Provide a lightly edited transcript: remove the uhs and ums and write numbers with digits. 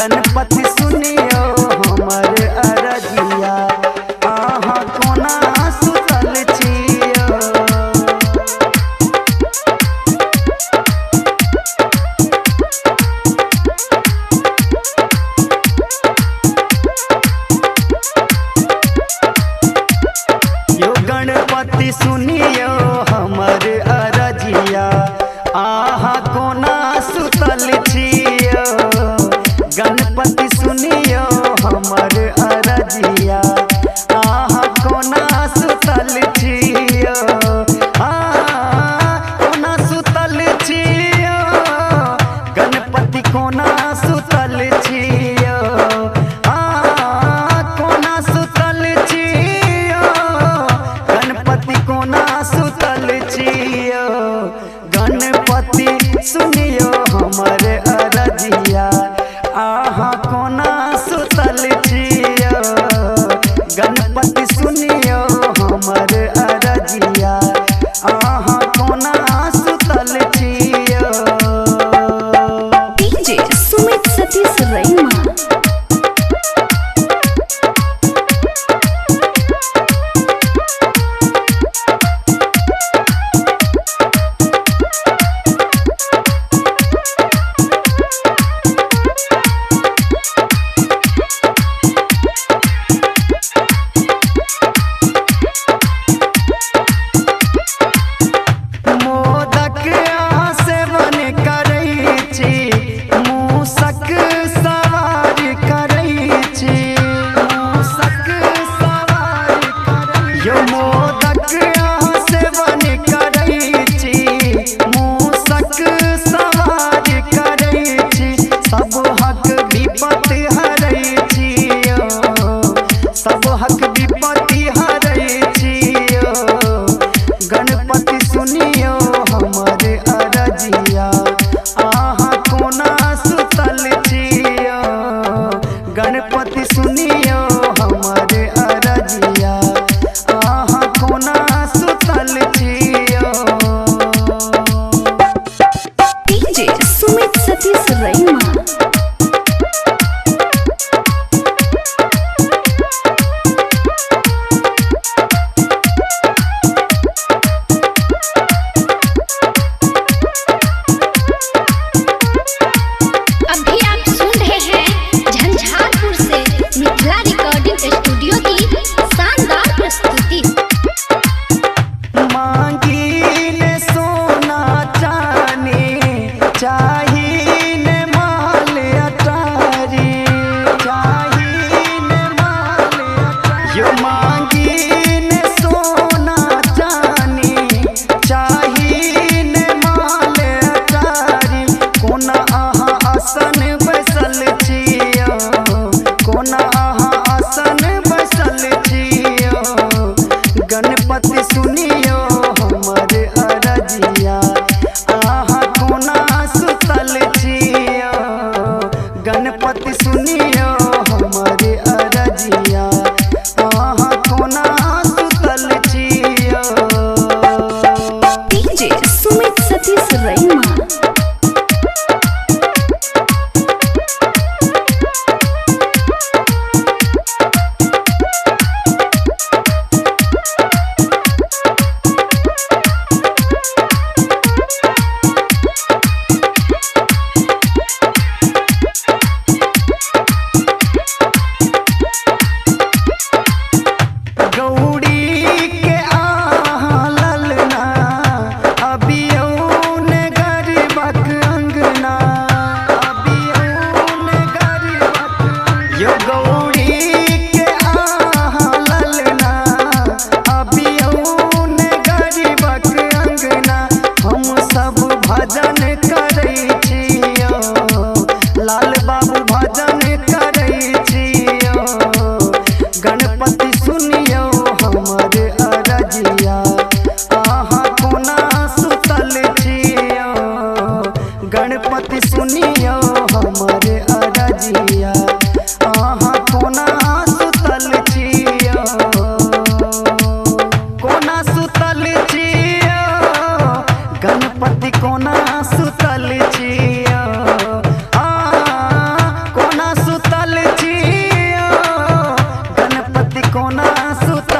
गणपति सुनियो हमर अरजिया आहा कोना सुतल छियो। यो गणपति सुनियो हमर अरजिया आहा कोना सुतल छियो। गणपति सुनियो हमर अरजिया आहा कोना सुतल छियो। कोना सुतल छियो गणपति कोना सुतल छियो। कोना सुतल छियो गणपति कोना सुतल छियो। गणपति सुनियो हमर अरजिया आहा कोना सुतल छियो। गणपति सुनियो हमर अरजिया आहा कोना सुतल छियो। डीजे सुमित सतीश रैमा। गणपति सुनियो हमर अरजिया आहा कोना सुतल छियो। गणपति सुनियो हमर अरजिया आहा कोना सुतल छियो। डीजे सुमित सतीश रैमा। गणपति सुनियो हमर अरजिया आहा कोना सुतल छियो। गणपति सुनियो हमर अरजिया आहा कोना सुतल छियो। डीजे सुमित सतीश रैमा। गणपति सुनियो हमर अरजिया आहा कोना सुतल छियो। गणपति सुनियो हमर अरजिया आहा कोना सुतल छियो। कोना सुतल छियो गणपति कोना सुतल छियो। कोना कोना सुत